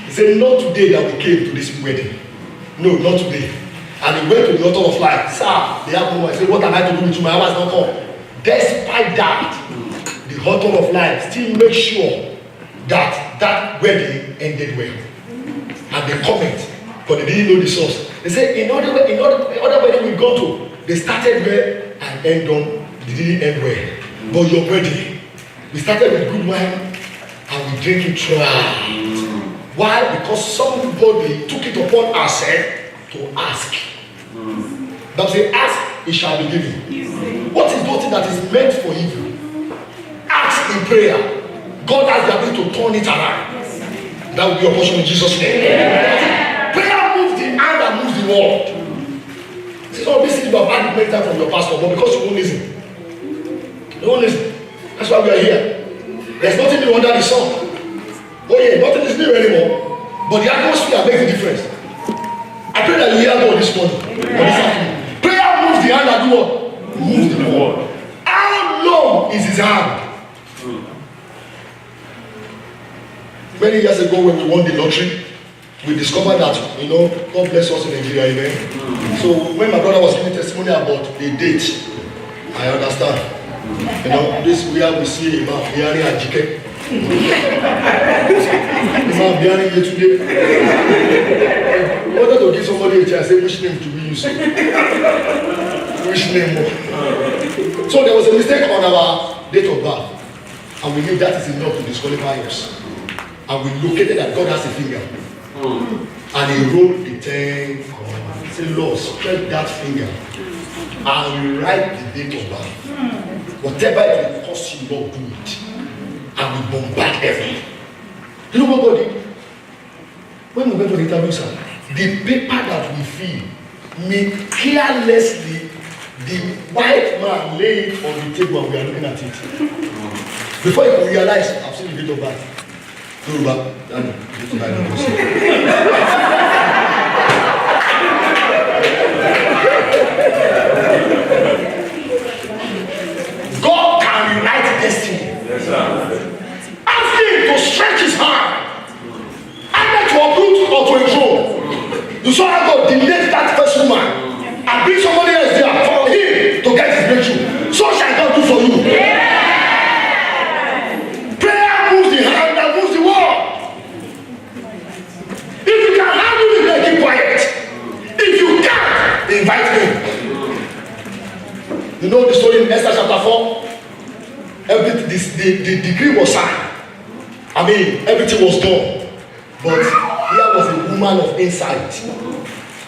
He said, not today that we came to this wedding. No, not today. And he went to the altar of life. Sir, they have no wine. He said, what am I to do with you? My hour has not come. Despite that, the altar of life still makes sure that that wedding ended well. And they comment, but they didn't know the source. They said, in other wedding we've gone to, they started well and end on, they didn't end well. But your wedding, we started with good wine and we drank it right. Why? Because somebody took it upon ourselves to ask. That say, ask, it shall be given. What is those thing that is meant for evil? Ask in prayer. God has the ability to turn it around. That will be your portion in Jesus' name. Prayer moves the hand and moves the world. See, all these things you have had many times from your pastor, but because you won't listen. You won't listen. That's why we are here. There's nothing new under the sun. Oh yeah, nothing is new anymore. But the atmosphere makes a difference. I pray that you hear God this morning. Prayer moves the hand and do what? Moves the world. How long is his hand? Many years ago when we won the lottery, we discovered that, God bless us in Nigeria, amen. So when my brother was giving testimony about the date, I understand. This where we see Imam Biani and Jike. Imam Biani today. wanted to give somebody a chance, say which name to we use? Which name more? So there was a mistake on our date of birth, and we knew that is enough to disqualify us. And we located that God has a finger. And he wrote the 10 commandments. He said, Lord, spread that finger and write the date of birth. Whatever it will cost you, Lord, do it. And we bombard heaven. You know what God did? When we went to the interview, sir, the paper that we fill, me carelessly, the white man lay it on the table and we are looking at it. Before you realize, I've seen the date of birth. Yoruba, God can rewrite destiny.
Yes, sir.
Ask him to stretch his hand, either to uproot or to enthron. You saw how God delayed that first woman and bring somebody else there for him to get his breakthrough. So shall God do for you. Prayer moves the hand that moves the world. If you can handle it, then keep quiet. If you can't, invite him. You know the story in Esther chapter 4? The decree was signed. I mean, everything was done. But here was a woman of insight.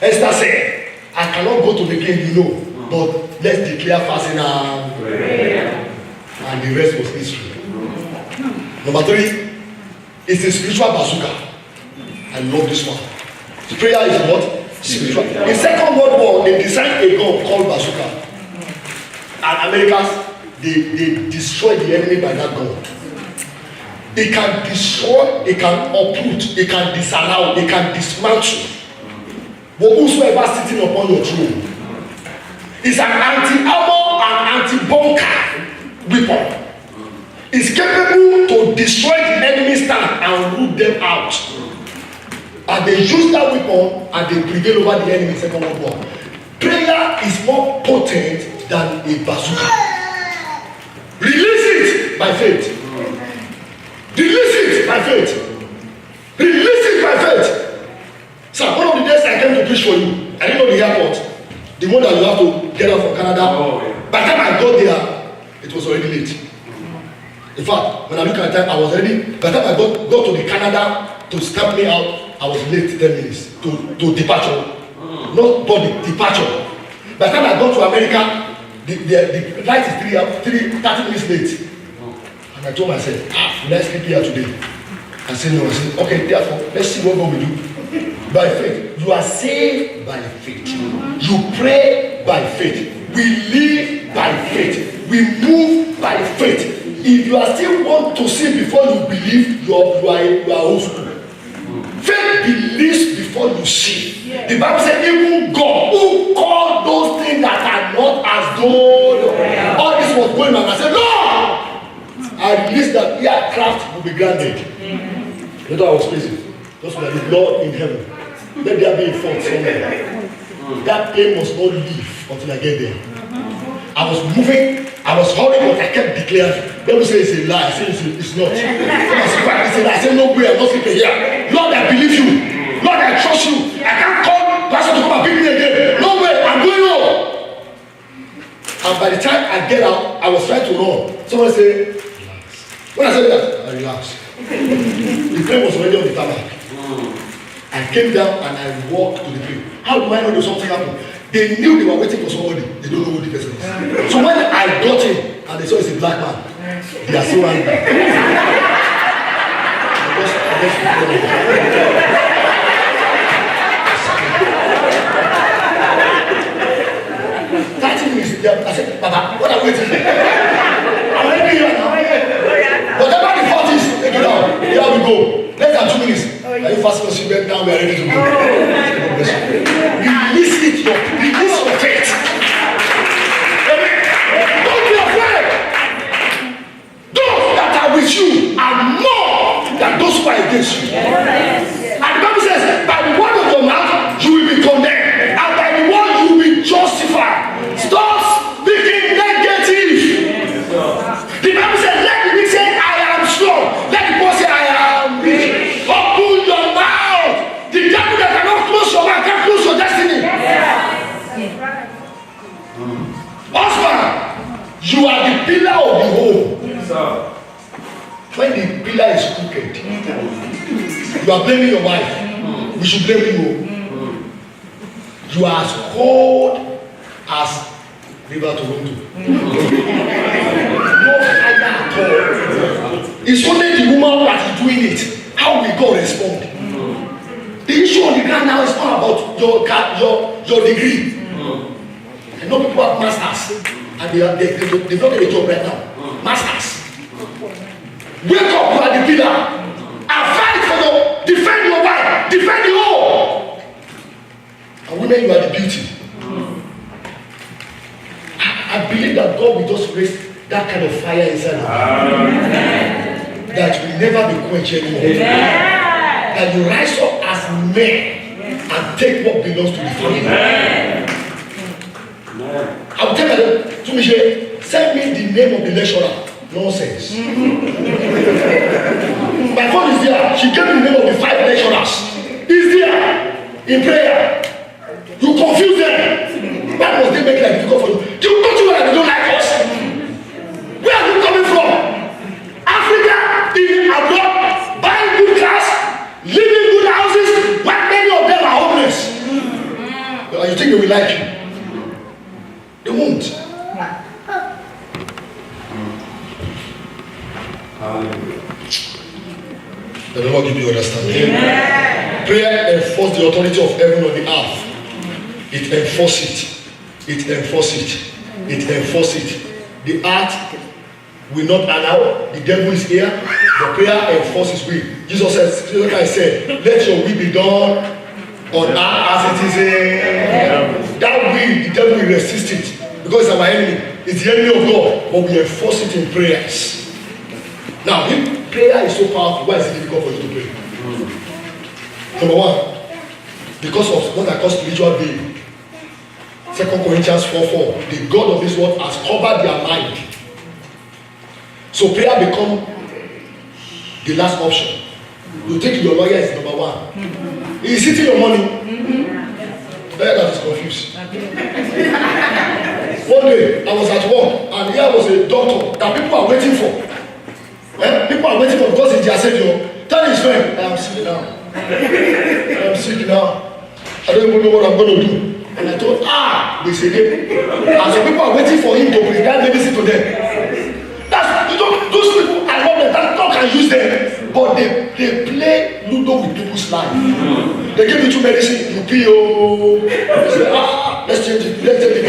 Esther said, I cannot go to the king, you know, but let's declare fasting and prayer. And the rest was history. Number 3, it's a spiritual bazooka. I love this one. The prayer is what? Spiritual. In Second World War, they designed a gun called bazooka. And Americans, they destroy the enemy by that gun. It can destroy, it can uproot, it can disallow, it can dismantle. But whosoever sitting upon your throne is an anti-armor and anti-bunker weapon. It's capable to destroy the enemy stand and root them out. And they use that weapon and they prevail over the enemy in Second World War. Prayer is more potent than a bazooka. Release it by faith. Release it by faith. Release it by faith. Sir, one of the days I came to preach for you, I didn't know the airport. The one that you have to get out from Canada.
Oh, yeah.
By the time I got there, it was already late. In fact, when I look at the time, I was ready. By the time I got to the Canada to stamp me out, I was late 10 minutes to departure. Not body, departure. By the time I got to America, the flight is 30 minutes late. And I told myself, will I sleep here today? I said no. I said, okay, therefore, let's see what God will do. By faith. You are saved by faith. You pray by faith. We live by faith. We move by faith. If you are still want to see before you believe, you are old school. Faith believes before you see. Yeah. The Bible says, even God who called those things that are not as though all this was going on. I said, Lord, I release that aircraft will be granted. Later I was crazy. Just like the Lord in heaven. Let there be a fault somewhere. That plane must not leave until I get there. I was moving, I was hurrying, but I kept declaring. People say it's a lie. I say it's not. I say no way, I'm not sleeping here. Lord, I believe you. Lord, I trust you. I can't call Pastor to come and pick me again. No way, I'm going home. And by the time I get out, I was trying to run. Someone say, relax. When I said that, I relaxed. The plane was already on the tarmac. I came down and I walked to the plane. How do I know there's something happened? They knew they were waiting for somebody. They don't know who the person is. So when I got in and they saw it's a black man, they are so angry. I said, Papa, what are we waiting for? I'm ready here now. Whatever the fault is, take it out. Here we go. Less than 2 minutes. Are you fast as you went down? We are ready to go. Release it, release your faith. Amen. Don't be afraid. Those that are with you are more than those who are against you. And the Bible says, by the word of your mouth, you will be condemned. And by the word, you will be justified. Stop speaking negative. The Bible says, let the weak say, I am strong. Let the poor say, I am rich. Open your mouth. The devil that cannot close wicked. You are blaming your wife. We should blame you. You are as cold as River Toronto. No fire at all. It's only the woman that is doing it. How will God respond? The issue on the ground now is not about your degree. I know people have masters and they've not got a job right now. Masters. Wake up, you are the pillar. And fight for defend your wife, defend the home. And women, you are the beauty. I believe that God will just raise that kind of fire inside you. That will never be quenched anymore. That you rise up as men and take what belongs to the family. I will tell you, to Michelle, send me the name of the lecturer. Nonsense. My phone is there. She gave me the name of the 5 lecturers. It's there in prayer. You confuse them. Why must they make life difficult for you? Don't you know that they don't like us? Where are you coming from? Africa, even abroad, buying good cars, living in good houses, when many of them are homeless. You think they will like you? They won't. The Lord give you understanding. Amen. Prayer enforces the authority of heaven on the earth. It enforces it. It enforces it. It enforces it. The earth will not allow. The devil is here. The prayer enforces will. Jesus said, let your will be done on earth as it is in heaven. That will, the devil will resist it because it's our enemy. It's the enemy of God, but we enforce it in prayers. Now, if prayer is so powerful, why is it difficult for you to pray? Number one, because of what I call spiritual being. 2 Corinthians 4:4. The God of this world has covered their mind. So prayer become the last option. You think your lawyer is number one. He is eating your money. That is confused. One day I was at work and here was a doctor that people are waiting for. People are waiting for because he's their savior. Tell his friend, I am sick now. I am sick now. I don't even know what I'm going to do. And I thought, we say him. And so people are waiting for him to prescribe medicine to them. Those people, I love them. That God can use them. But they play Ludo with people's life. They give you 2 medicine, you pee. You say, let's change it. Let's take it.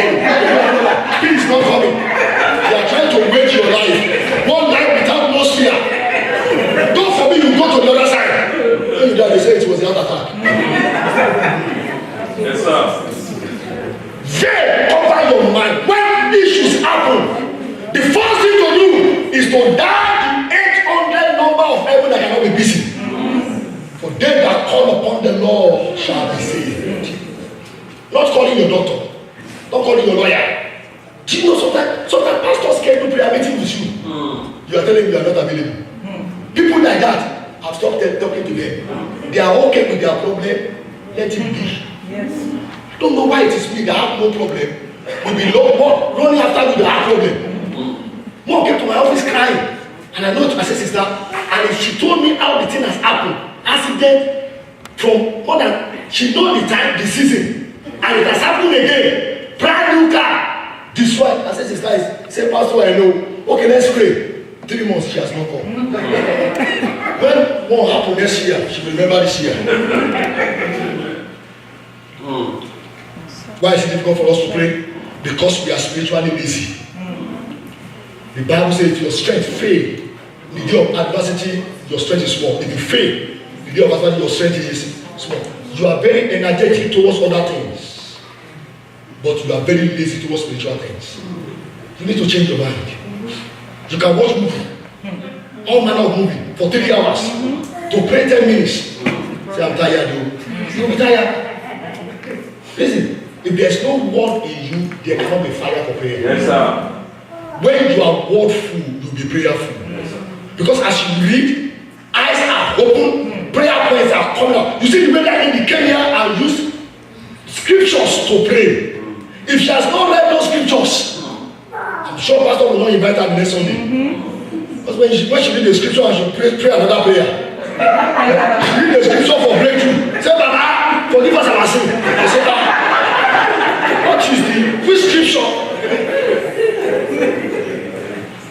Pee is not coming. They are trying to wage your life. One life without no sphere. Don't forbid you go to the other side. When you die, they say it was the heart attack.
Yes, sir.
They cover your mind. When issues happen, the first thing to do is to dial the 800 number of heaven that cannot be busy. For they that call upon the Lord shall be saved. Not calling your doctor, not calling your lawyer. Do you know sometimes pastors can't do prayer meeting with you? You are telling me you are not available. People like that have stopped talking to them. They are okay with their problem. Let it be.
Yes.
I don't know why it is me that have no problem. We be more running after me that have problem. Mom came to my office crying, and I know it myself sister, and she told me how the thing has happened. Accident from more than she know the time, the season, and it has happened again. Brand new car. This one, I said, sister, say, Pastor, I know. Okay, let's pray. 3 months she has not come. When what happened next year, she will remember this year. Why is it difficult for us to pray? Because we are spiritually lazy. The Bible says if your strength fail, the day of adversity, your strength is small. If you fail, the day of adversity, your strength is small. You are very energetic towards other things, but you are very lazy towards spiritual things. You need to change your mind. You can watch movie, all manner of movie, for 3 hours, to pray 10 minutes. Say, I'm tired, dude. You'll be tired. Listen, if there's no word in you, there cannot be fire for prayer.
Yes, sir.
When you are wordful, you'll be prayerful. Because as you read, eyes are open, prayer points are coming out. You see the way that Indy came here and used scriptures to pray. If she has not read those scriptures, I'm sure Pastor will not invite her the next Sunday. Because when she read the scripture and she pray another prayer, Read the scripture for breakthrough. Say, Baba, forgive us our sin. I say, what is which scripture?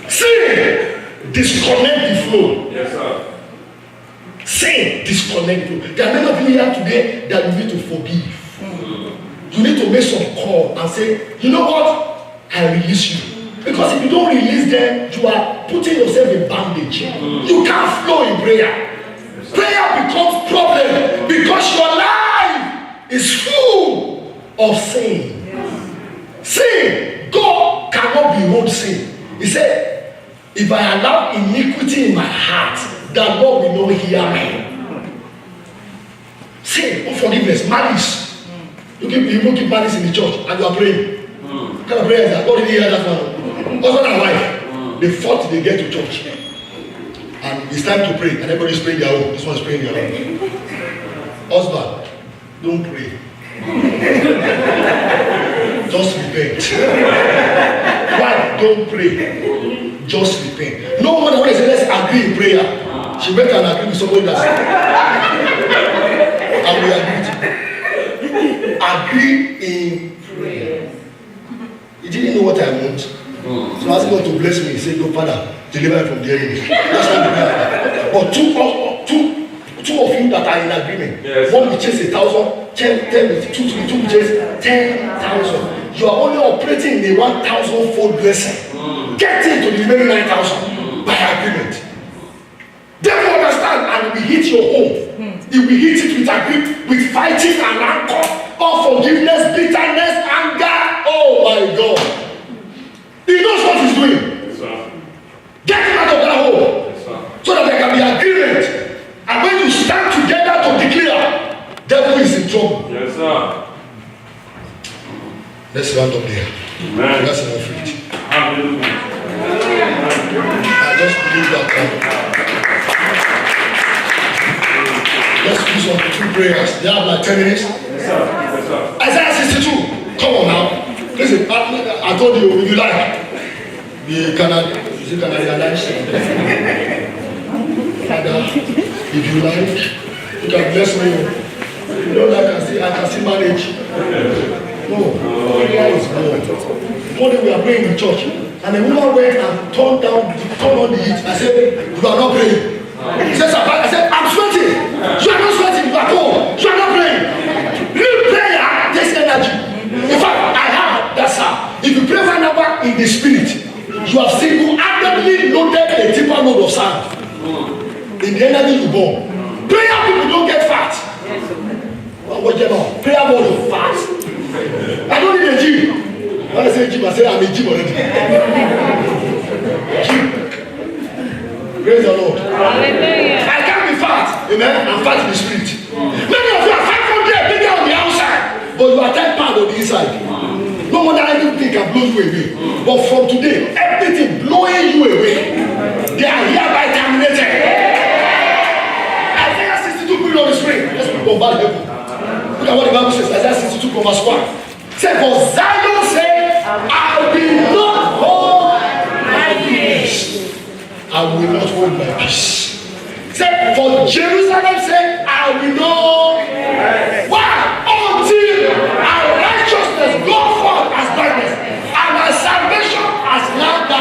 Sin disconnect the flow.
Yes, sir.
Sin disconnect the flow. There are many of you here today that you need to forgive. You need to make some call and say, you know what? I release you. Because if you don't release them, you are putting yourself in bondage. You can't flow in prayer. Prayer becomes problem because your life is full of sin. Sin, God cannot behold sin. He said, if I allow iniquity in my heart, the Lord will not hear me. Sin, unforgiveness, malice. You keep malice in the church and you are praying. What kind of prayer is that? God didn't hear that one. Husband and wife, they fought, they get to church. And it's time to pray, and everybody's praying their own. This one's praying their own. Husband, don't pray. Just repent. Wife, don't pray. Just repent. No one when they say let's agree in prayer. She went and agreed with somebody that's and we agreed. Agree in prayer. He didn't know what I want. So I asked God to bless me. He said, no, Father, deliver me from the enemy. That's not the prayer. But two of you that are in agreement. Yes. One will chase 1,000, 10, two will chase 10,000. You are only operating in a 1,000-fold blessing. Get into the remaining 9,000 by agreement. Devil understand and we hit your home. If we hit it with agreement, with fighting and rancor, unforgiveness, bitterness, anger. Oh my God. He knows what he's doing.
Yes,
get him out of that hole.
Yes,
so that there can be agreement. And when you stand together to declare, devil is in trouble.
Yes, sir.
Let's round up there.
Amen.
That's enough faith.
Hallelujah.
I just believe that. Let's do some 2 prayers. They have like 10 minutes.
Yes, sir. Yes, sir.
Isaiah 62. Come on now. Listen, I told you, if you like, you can realize. Father, if you like, you can bless me. You know, I can see marriage. No, prayer is more. One day we are praying in church, and a woman went and turned on the heat. I said, you are not praying. He says, I said, I'm sweating. You are not sweating, you are cold. You are not praying. Real prayer takes energy. In fact, I have that's how. If you pray right now in the spirit, you have single-handedly loaded a deeper load of sand in the energy you burn. Prayer people don't get fat. What you know? Prayer more of fat. I don't need a gym. When I say gym, I say I'm a gym already. Gym. Praise the Lord. Hallelujah. I can't be fat. Amen. I'm fat in the spirit. Many of you are 500 bigger on the outside, but you are 10 pounds on the inside. No wonder anything can blow you away. But from today, everything blowing you away, they are hereby terminated. Isaiah 62 put it on the screen. Let's bombard heaven. Look at what the Bible says. Isaiah 62 from verse 1. Say, for Zion say, I will not hold my peace. I will not hold my peace. Say, for Jerusalem say, I will not. Why? Until our righteousness go forth as darkness, and our salvation as lamp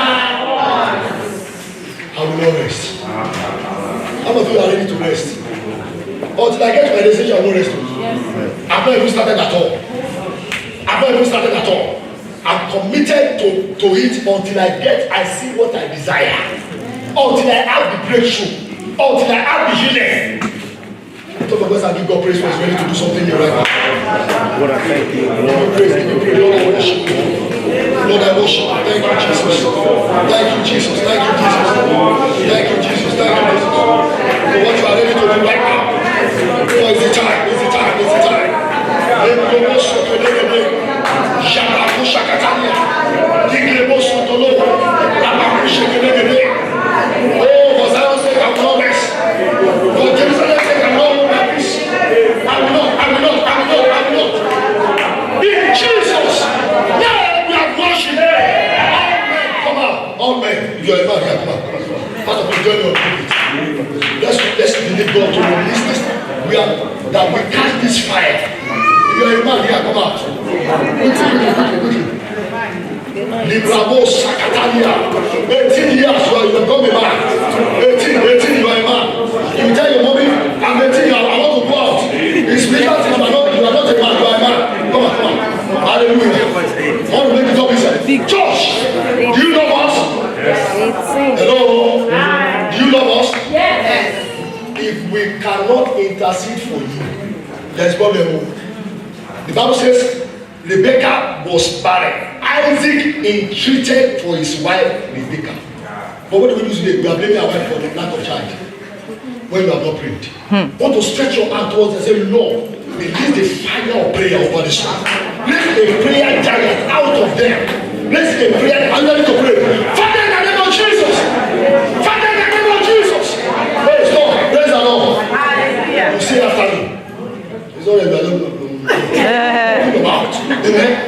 I will not rest. How many of you are ready to rest? Until I get to my destination, I will not rest. I've not even started at all. I've not even started at all. I'm committed to it until I see what I desire. Until I have the breakthrough. Until I have the healing. Talk about God and give God praise for He's ready to do something here right now.
Lord, I thank you.
Give you praise, give you praise. Lord, I worship you. Lord, I worship you. Thank you, Jesus. Thank you, Jesus. Thank you, Jesus. Thank you, Jesus. Thank you, Jesus. For what you are ready to do right now. For it's the time. It's the time. It's the time. Oh, for Zion's sake, I will not rest. For Jerusalem's sake, I will not hold my peace. I will not. In Jesus' name, we have worshiped. Amen. Come on, all men. If you are a man, come on. Pastor, please join me on the pulpit. Let's God to release this. That we catch this fire. If you are a man here, come out. Quickly. Librabo Sakatania. 18 years, you have become a man. 18, you are a man. You tell your mommy, I'm 18, I want to go out. It's because you are not a man, you are a man. Come on. Hallelujah. I want to make it up inside. Church, do you love us? Yes. Hello? Do you love us? Yes. If we cannot intercede for you, there's problem. The Bible says Rebecca was barren. Isaac entreated for his wife Rebecca. But what do we do today? We are blaming our wife for the lack of child when you have not prayed. Want to stretch your hand towards and say, Lord, release the fire of prayer over this one. Place a prayer giant out of them. Place a prayer. I'm ready to pray. Father, in the name of Jesus. Father, in the name of Jesus. Praise God. Praise the Lord. You see after me. It's not a about. Amen.